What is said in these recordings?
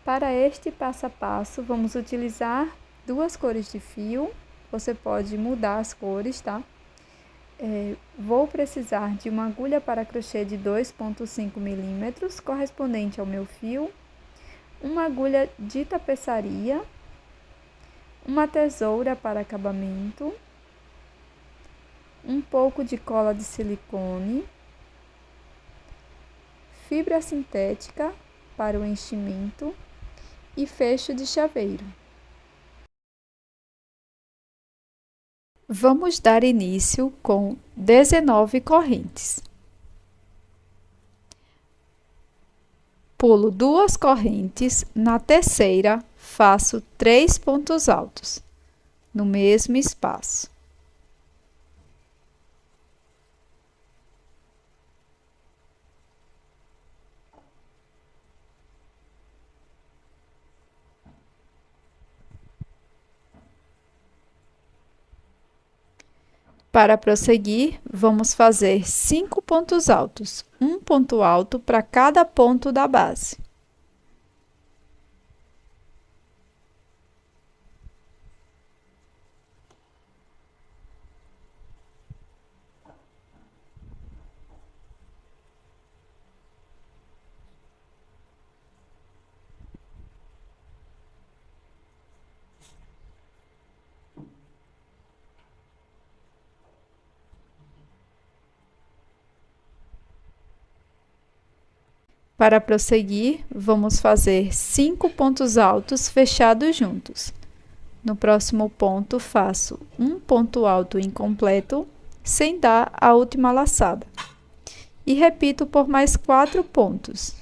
Para este passo a passo, vamos utilizar duas cores de fio. Você pode mudar as cores, tá? Vou precisar de uma agulha para crochê de 2,5 milímetros, correspondente ao meu fio, uma agulha de tapeçaria, uma tesoura para acabamento, um pouco de cola de silicone, fibra sintética para o enchimento e fecho de chaveiro. Vamos dar início com 19 correntes. Pulo 2 correntes, na terceira faço 3 pontos altos, no mesmo espaço. Para prosseguir, vamos fazer 5 pontos altos, um ponto alto para cada ponto da base. Para prosseguir, vamos fazer 5 pontos altos fechados juntos. No próximo ponto, faço um ponto alto incompleto, sem dar a última laçada. E repito por mais 4 pontos.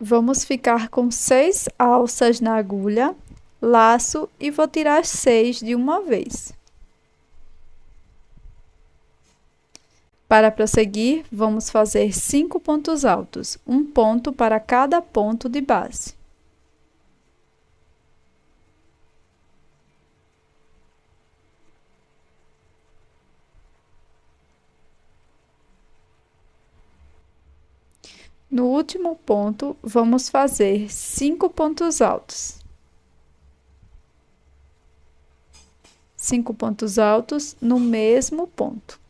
Vamos ficar com 6 alças na agulha, laço e vou tirar 6 de uma vez. Para prosseguir, vamos fazer 5 pontos altos, um ponto para cada ponto de base. No último ponto, vamos fazer 5 pontos altos. 5 pontos altos no mesmo ponto.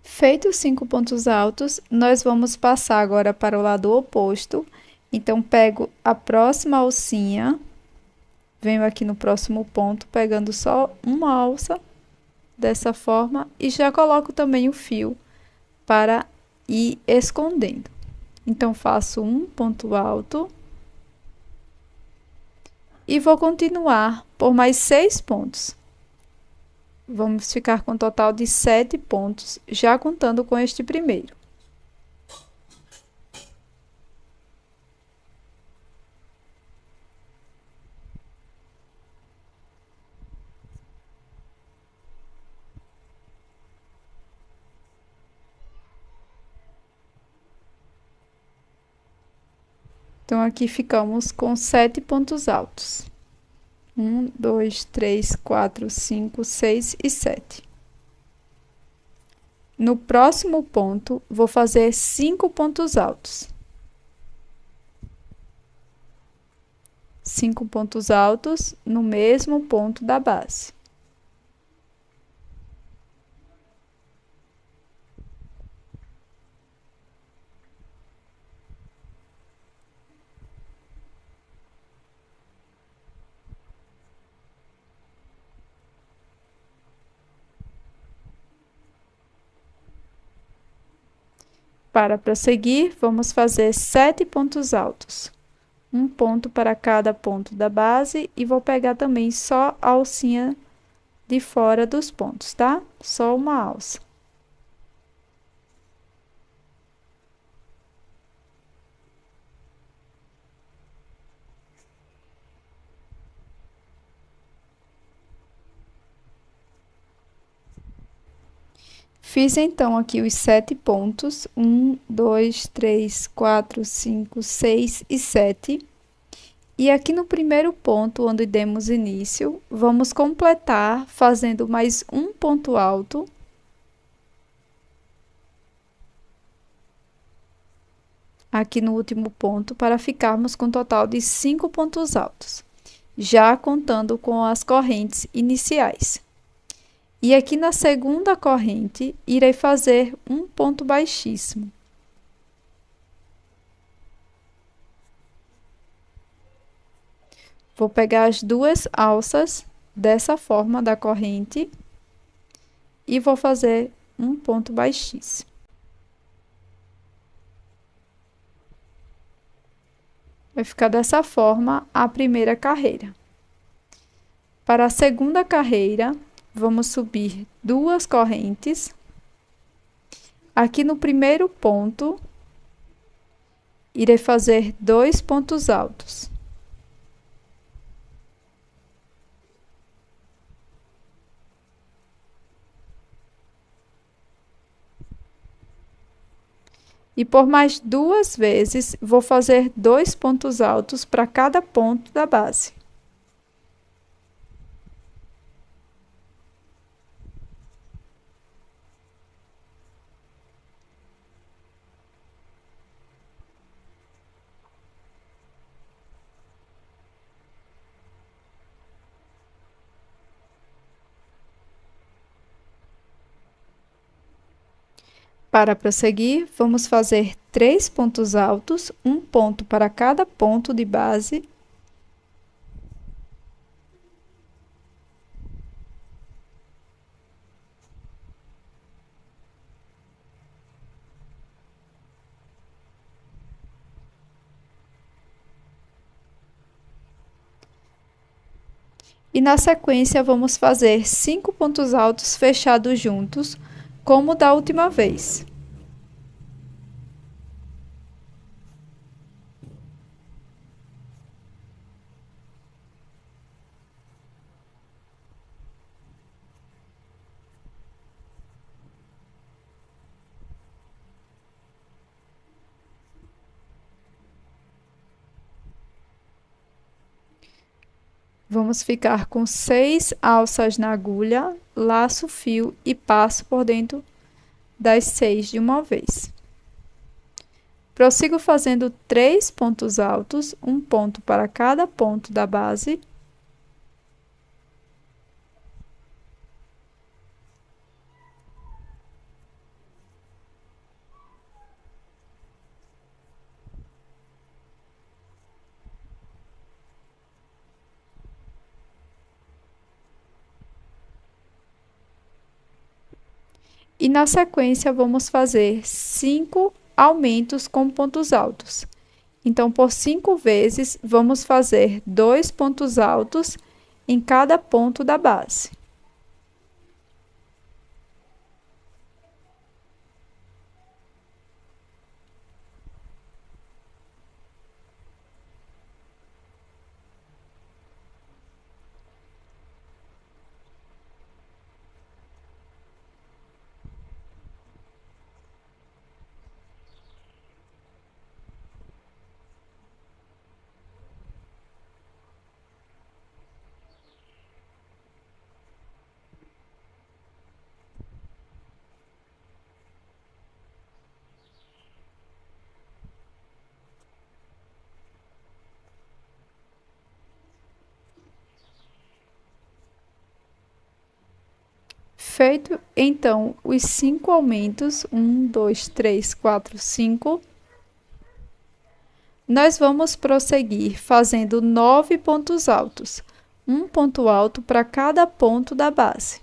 Feitos 5 pontos altos, nós vamos passar agora para o lado oposto. Então, pego a próxima alcinha, venho aqui no próximo ponto, pegando só uma alça, dessa forma, e já coloco também o fio para ir escondendo. Então, faço um ponto alto e vou continuar por mais 6 pontos. Vamos ficar com um total de 7 pontos, já contando com este primeiro. Então, aqui ficamos com 7 pontos altos. 1, 2, 3, 4, 5, 6 e 7. No próximo ponto, vou fazer 5 pontos altos. 5 pontos altos no mesmo ponto da base. Para prosseguir, vamos fazer 7 pontos altos. Um ponto para cada ponto da base e vou pegar também só a alcinha de fora dos pontos, tá? Só uma alça. Fiz então aqui os 7 pontos, 1, 2, 3, 4, 5, 6 e 7. E aqui no primeiro ponto, onde demos início, vamos completar fazendo mais um ponto alto. Aqui no último ponto, para ficarmos com um total de 5 pontos altos, já contando com as correntes iniciais. E aqui na segunda corrente, irei fazer um ponto baixíssimo. Vou pegar as duas alças dessa forma da corrente e vou fazer um ponto baixíssimo. Vai ficar dessa forma a primeira carreira. Para a segunda carreira, vamos subir 2 correntes. Aqui no primeiro ponto, irei fazer 2 pontos altos. E por mais 2 vezes, vou fazer 2 pontos altos para cada ponto da base. Para prosseguir, vamos fazer 3 pontos altos, um ponto para cada ponto de base. E na sequência, vamos fazer 5 pontos altos fechados juntos, como da última vez. Vamos ficar com 6 alças na agulha, laço o fio e passo por dentro das 6 de uma vez. Prossigo fazendo 3 pontos altos, um ponto para cada ponto da base. E na sequência, vamos fazer 5 aumentos com pontos altos. Então, por 5 vezes, vamos fazer 2 pontos altos em cada ponto da base. Feito, então, os 5 aumentos, 1, 2, 3, 4, 5, nós vamos prosseguir fazendo 9 pontos altos, um ponto alto para cada ponto da base.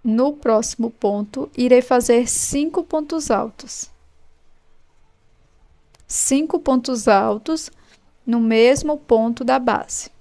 No próximo ponto, irei fazer 5 pontos altos. 5 pontos altos no mesmo ponto da base.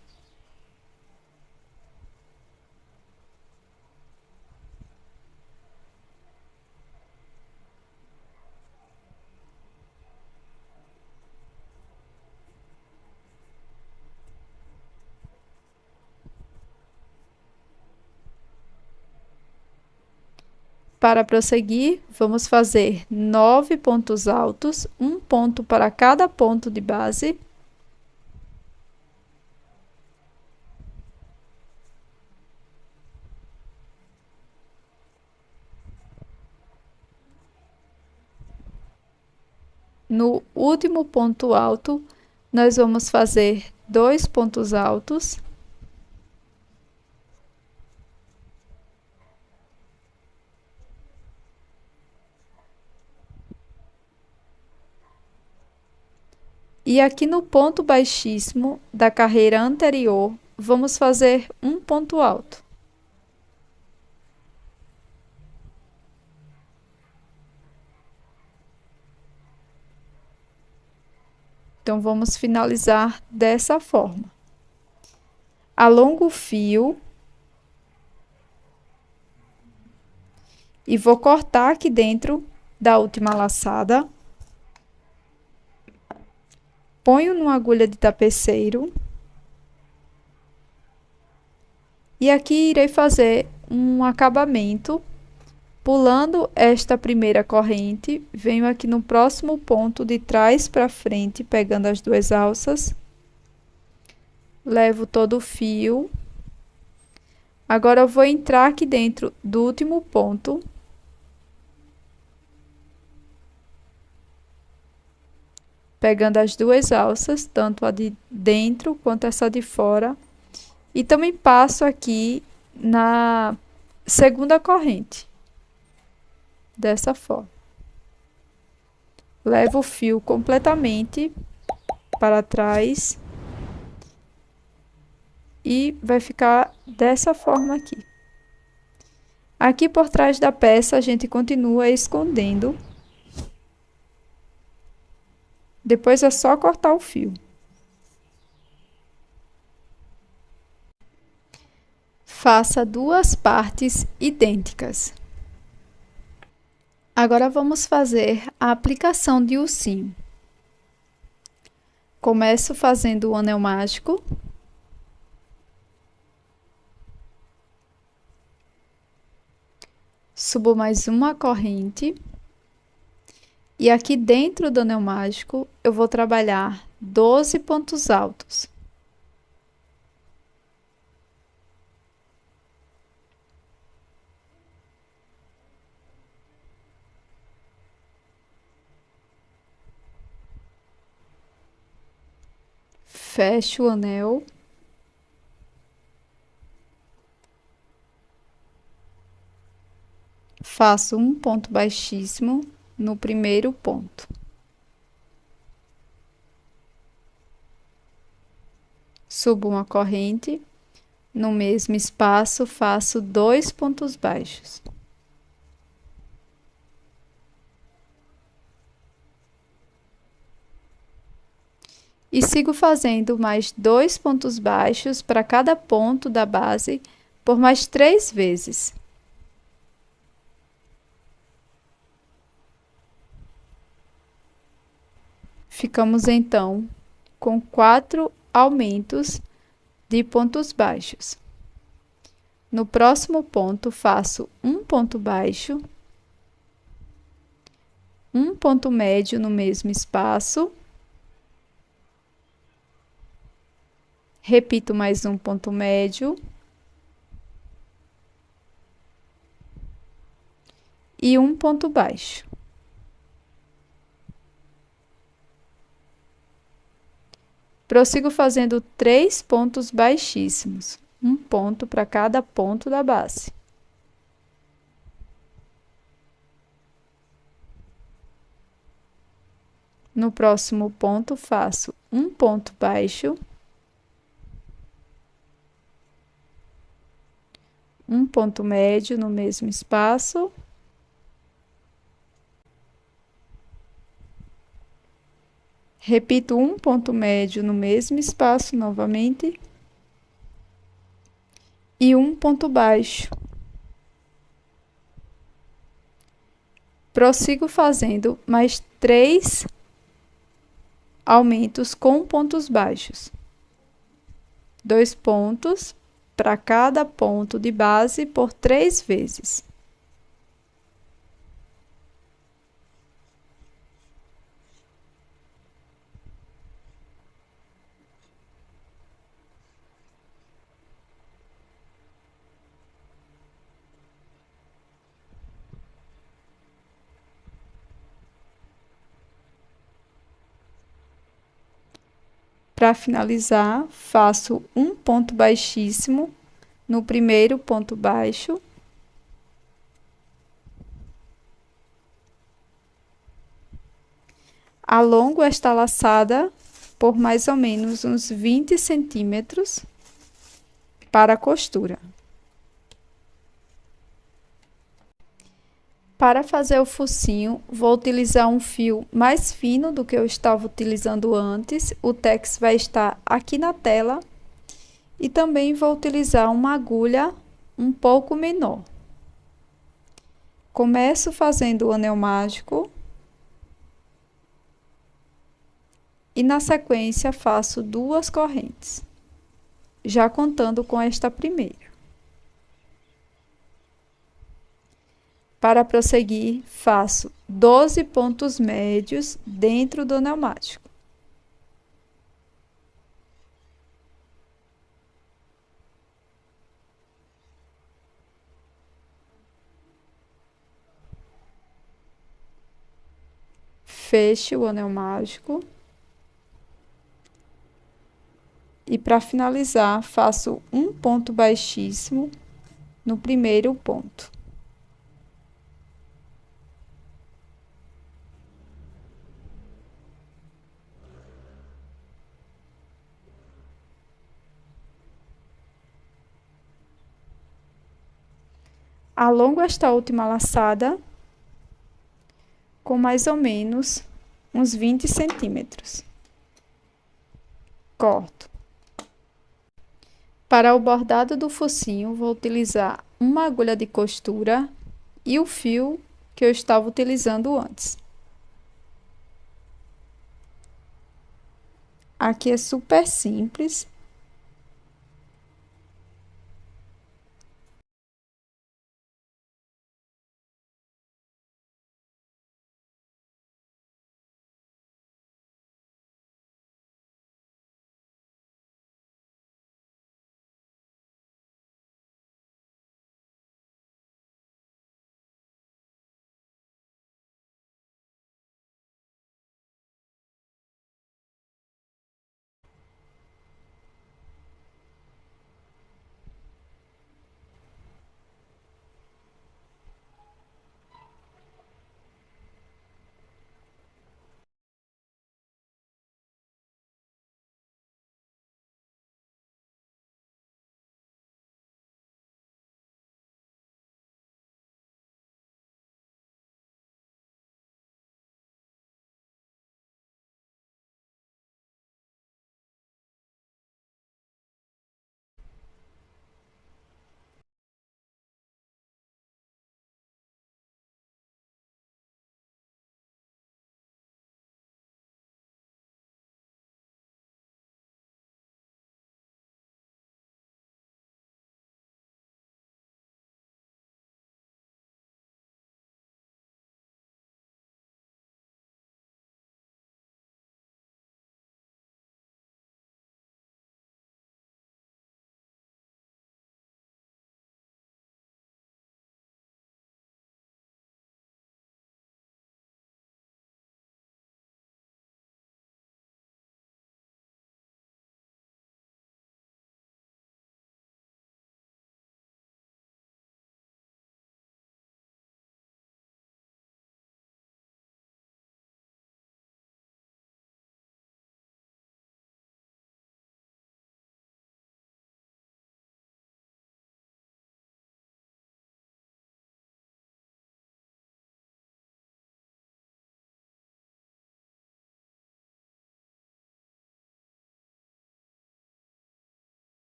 Para prosseguir, vamos fazer 9 pontos altos, um ponto para cada ponto de base. No último ponto alto, nós vamos fazer 2 pontos altos. E aqui no ponto baixíssimo da carreira anterior, vamos fazer um ponto alto. Então, vamos finalizar dessa forma. Alongo o fio. E vou cortar aqui dentro da última laçada. Ponho numa agulha de tapeceiro. E aqui irei fazer um acabamento. Pulando esta primeira corrente, venho aqui no próximo ponto de trás para frente, pegando as 2 alças. Levo todo o fio. Agora, eu vou entrar aqui dentro do último ponto. Pegando as 2 alças, tanto a de dentro quanto essa de fora. E também passo aqui na segunda corrente. Dessa forma. Levo o fio completamente para trás. E vai ficar dessa forma aqui. Aqui por trás da peça, a gente continua escondendo. Depois é só cortar o fio. Faça 2 partes idênticas. Agora, vamos fazer a aplicação de ursinho. Começo fazendo o anel mágico. Subo mais uma corrente. E aqui dentro do anel mágico, eu vou trabalhar 12 pontos altos. Fecho o anel. Faço um ponto baixíssimo no primeiro ponto. Subo uma corrente. No mesmo espaço, faço 2 pontos baixos. E sigo fazendo mais 2 pontos baixos para cada ponto da base por mais 3 vezes. Ficamos então com 4 aumentos de pontos baixos. No próximo ponto, faço um ponto baixo, um ponto médio no mesmo espaço. Repito mais um ponto médio. E um ponto baixo. Prossigo fazendo 3 pontos baixíssimos, um ponto para cada ponto da base. No próximo ponto, faço um ponto baixo, um ponto médio no mesmo espaço. Repito um ponto médio no mesmo espaço novamente. E um ponto baixo. Prossigo fazendo mais 3 aumentos com pontos baixos. 2 pontos para cada ponto de base por 3 vezes. Para finalizar, faço um ponto baixíssimo no primeiro ponto baixo. Alongo esta laçada por mais ou menos uns 20 centímetros para a costura. Para fazer o focinho, vou utilizar um fio mais fino do que eu estava utilizando antes. O tex vai estar aqui na tela. E também vou utilizar uma agulha um pouco menor. Começo fazendo o anel mágico. E na sequência faço 2 correntes, já contando com esta primeira. Para prosseguir, faço 12 pontos médios dentro do anel mágico. Fecho o anel mágico. E para finalizar, faço um ponto baixíssimo no primeiro ponto. Alongo esta última laçada com mais ou menos uns 20 centímetros. Corto. Para o bordado do focinho, vou utilizar uma agulha de costura e o fio que eu estava utilizando antes. Aqui é super simples.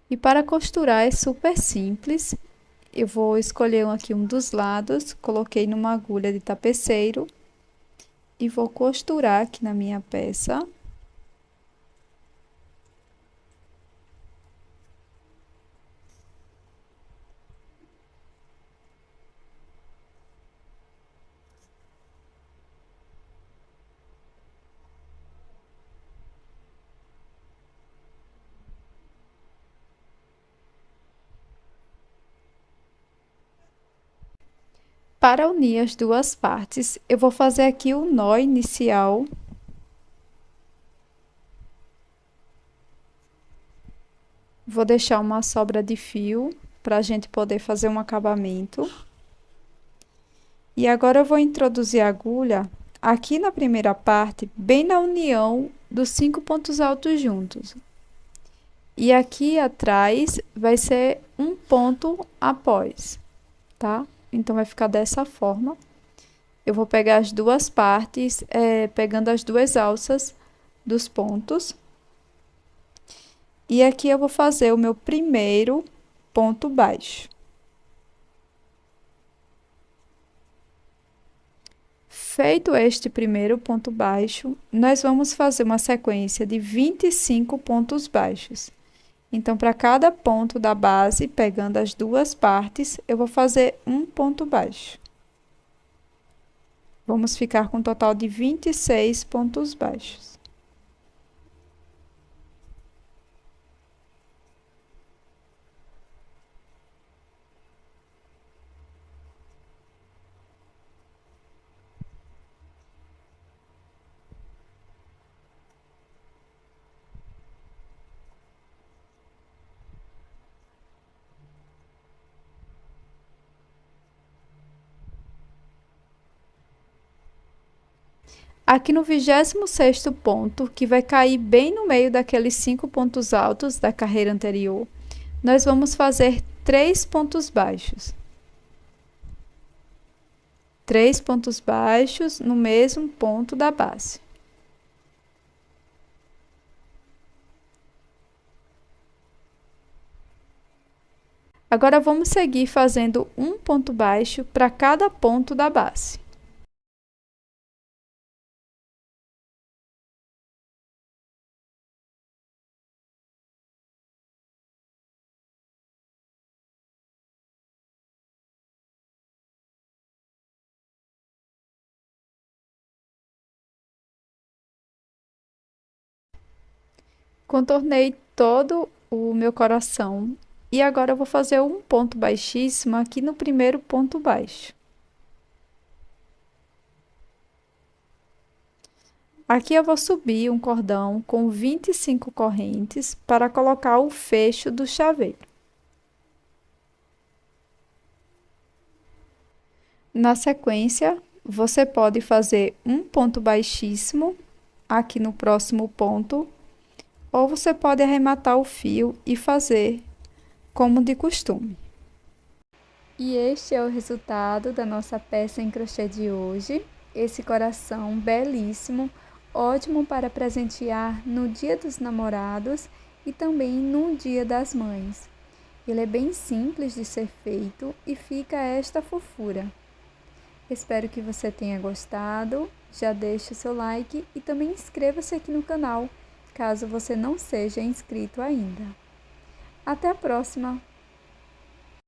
E para costurar é super simples. Eu vou escolher aqui um dos lados, coloquei numa agulha de tapeceiro e vou costurar aqui na minha peça. Para unir as duas partes, eu vou fazer aqui o nó inicial. Vou deixar uma sobra de fio para a gente poder fazer um acabamento. E agora eu vou introduzir a agulha aqui na primeira parte, bem na união dos 5 pontos altos juntos. E aqui atrás vai ser um ponto após, tá? Então, vai ficar dessa forma. Eu vou pegar as duas partes, pegando as duas alças dos pontos. E aqui eu vou fazer o meu primeiro ponto baixo. Feito este primeiro ponto baixo, nós vamos fazer uma sequência de 25 pontos baixos. Então, para cada ponto da base, pegando as duas partes, eu vou fazer um ponto baixo. Vamos ficar com um total de 26 pontos baixos. Aqui no 26º ponto, que vai cair bem no meio daqueles 5 pontos altos da carreira anterior, nós vamos fazer 3 pontos baixos. 3 pontos baixos no mesmo ponto da base. Agora, vamos seguir fazendo um ponto baixo para cada ponto da base. Contornei todo o meu coração e agora eu vou fazer um ponto baixíssimo aqui no primeiro ponto baixo. Aqui eu vou subir um cordão com 25 correntes para colocar o fecho do chaveiro. Na sequência, você pode fazer um ponto baixíssimo aqui no próximo ponto, ou você pode arrematar o fio e fazer como de costume. E este é o resultado da nossa peça em crochê de hoje. Esse coração belíssimo, ótimo para presentear no Dia dos Namorados e também no Dia das Mães. Ele é bem simples de ser feito e fica esta fofura. Espero que você tenha gostado. Já deixe o seu like e também inscreva-se aqui no canal, caso você não seja inscrito ainda. Até a próxima!